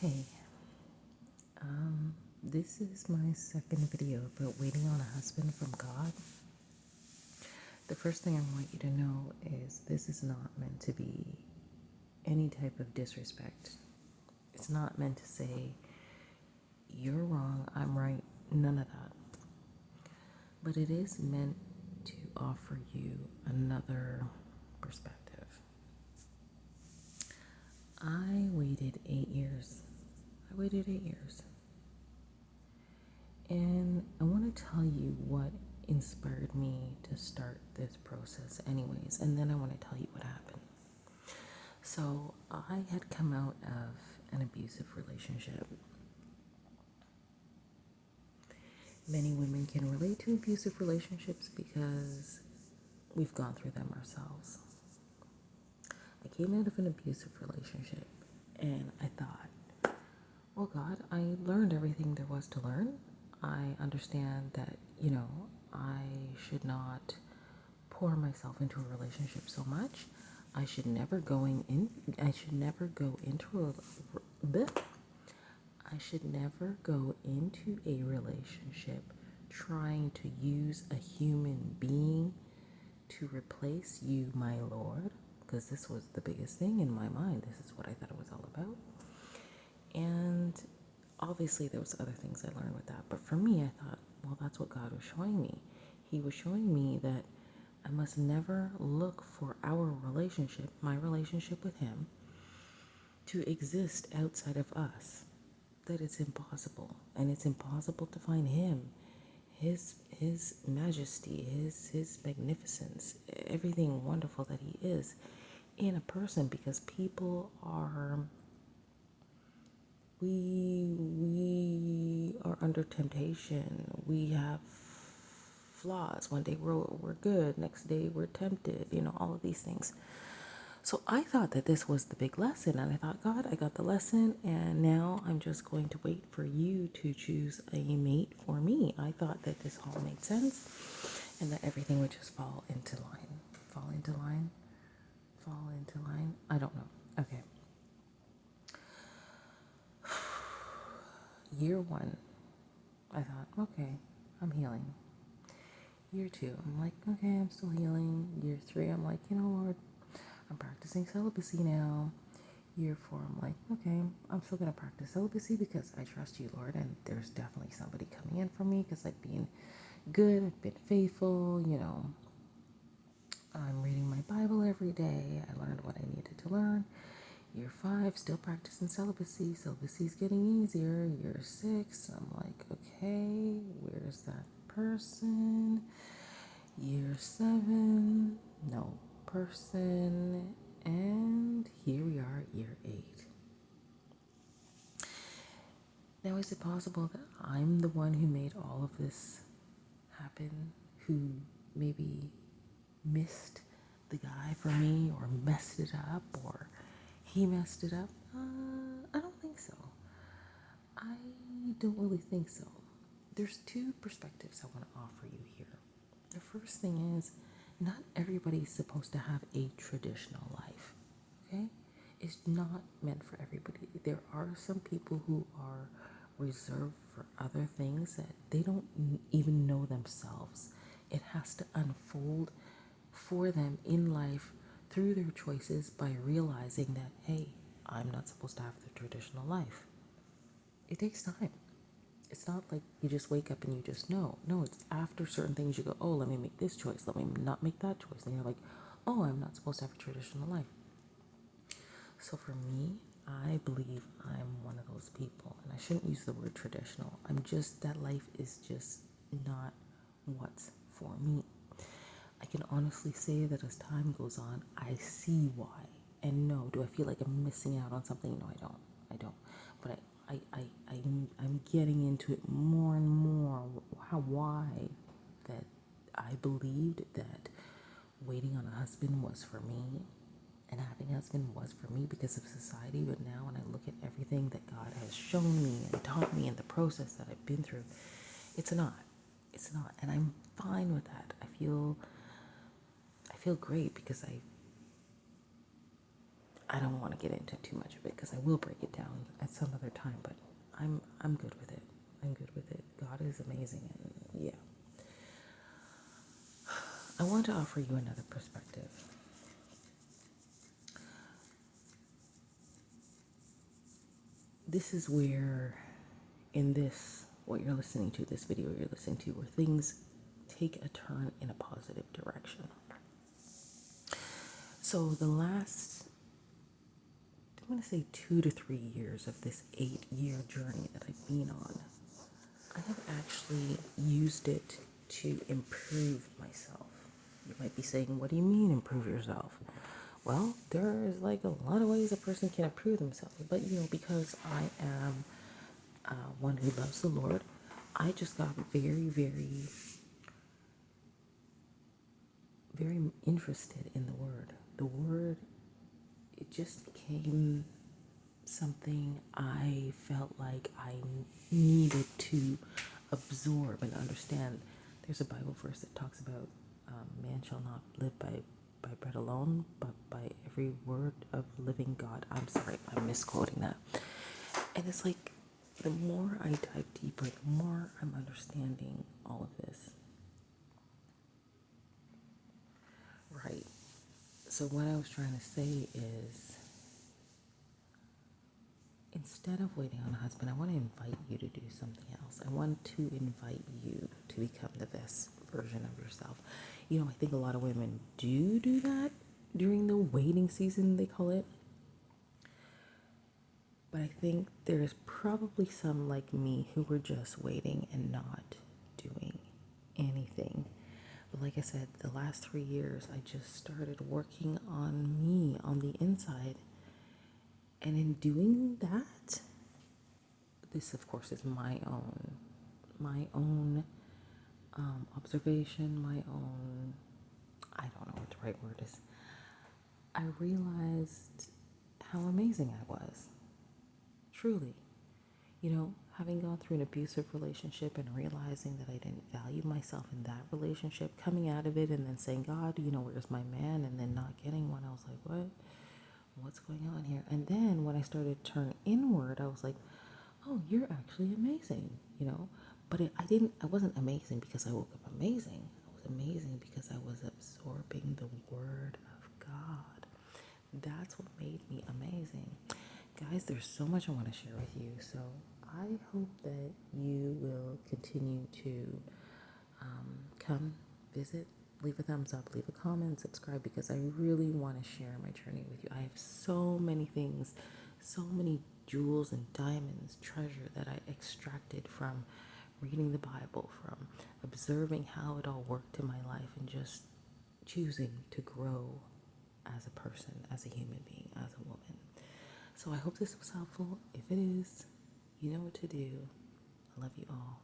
Hey, this is my second video about waiting on a husband from God. The first thing I want you to know is this is not meant to be any type of disrespect. It's not meant to say, you're wrong, I'm right, none of that. But it is meant to offer you another perspective. I waited 8 years. And I want to tell you what inspired me to start this process, anyways, and then I want to tell you what happened. So, I had come out of an abusive relationship. Many women can relate to abusive relationships because we've gone through them ourselves. I came out of an abusive relationship and I thought, well, God, I learned everything there was to learn. I understand that, I should not pour myself into a relationship so much. I should never go into a relationship trying to use a human being to replace you, my Lord, because this was the biggest thing in my mind. This is what I thought it was all about. And obviously there was other things I learned with that, but for me, I thought, well, that's what God was showing me. He was showing me that I must never look for our relationship, my relationship with Him, to exist outside of us. That it's impossible, and it's impossible to find Him, His majesty, His magnificence, everything wonderful that He is in a person, because people are we are under temptation. We have flaws. One day we're good, next day we're tempted, all of these things. So I thought that this was the big lesson, and I thought, God, I got the lesson, and now I'm just going to wait for you to choose a mate for me. I thought that this all made sense and that everything would just fall into line. Fall into line? Fall into line? I don't know. Okay. Year one, I thought, okay, I'm healing. Year two, I'm like, okay, I'm still healing. Year three, I'm like, Lord, I'm practicing celibacy now. Year four, I'm like, okay, I'm still going to practice celibacy because I trust you, Lord, and there's definitely somebody coming in for me because I've been good, I've been faithful, I'm reading my Bible every day. I learned what I needed to learn. Year five, still practicing celibacy. Celibacy's getting easier. Year six, I'm like, okay, where's that person? Year seven, no person. And here we are, year eight. Now, is it possible that I'm the one who made all of this happen? Who maybe missed the guy for me, or messed it up, or he messed it up? I don't think so. I don't really think so. There's two perspectives I want to offer you here. The first thing is, not everybody's supposed to have a traditional life, okay? It's not meant for everybody. There are some people who are reserved for other things that they don't even know themselves. It has to unfold for them in life through their choices by realizing that, hey, I'm not supposed to have the traditional life. It takes time. It's not like you just wake up and you just know. No, it's after certain things you go, oh, let me make this choice. Let me not make that choice. And you're like, oh, I'm not supposed to have a traditional life. So for me, I believe I'm one of those people. And I shouldn't use the word traditional. That life is just not what's for me. I can honestly say that as time goes on, I see why. And no, do I feel like I'm missing out on something? No, I don't. But I'm getting into it more and more. Why that I believed that waiting on a husband was for me, and having a husband was for me because of society. But now when I look at everything that God has shown me and taught me in the process that I've been through, it's not. And I'm fine with that. I feel great because I don't want to get into too much of it because I will break it down at some other time, but I'm good with it. I'm good with it. God is amazing, and yeah. I want to offer you another perspective. This is where, in this, what you're listening to, this video you're listening to, where things take a turn in a positive direction. So the last, I'm going to say 2 to 3 years of this 8-year journey that I've been on, I have actually used it to improve myself. You might be saying, what do you mean improve yourself? Well, there's like a lot of ways a person can improve themselves, but because I am one who loves the Lord, I just got very, very, very interested in the Word. The Word, it just became something I felt like I needed to absorb and understand. There's a Bible verse that talks about man shall not live by bread alone, but by every word of living God. I'm sorry, I'm misquoting that. And it's like the more I dive deeper, the more I'm understanding all of this. Right. So what I was trying to say is, instead of waiting on a husband, I want to invite you to do something else. I want to invite you to become the best version of yourself. I think a lot of women do that during the waiting season, they call it. But I think there's probably some like me who were just waiting and not doing anything. But like I said, the last 3 years, I just started working on me on the inside. And in doing that, this of course is my own observation, my own, I don't know what the right word is. I realized how amazing I was. Truly. Having gone through an abusive relationship and realizing that I didn't value myself in that relationship, coming out of it and then saying, God, where's my man? And then not getting one, I was like, what? What's going on here? And then when I started to turn inward, I was like, oh, you're actually amazing. But I wasn't amazing because I woke up amazing. I was amazing because I was absorbing the Word of God. That's what made me amazing. Guys, there's so much I want to share with you. So I hope that you will continue to come visit, leave a thumbs up, leave a comment, subscribe, because I really want to share my journey with you. I have so many things, so many jewels and diamonds, treasure that I extracted from reading the Bible, from observing how it all worked in my life, and just choosing to grow as a person, as a human being, as a woman. So I hope this was helpful. If it is, you know what to do. I love you all.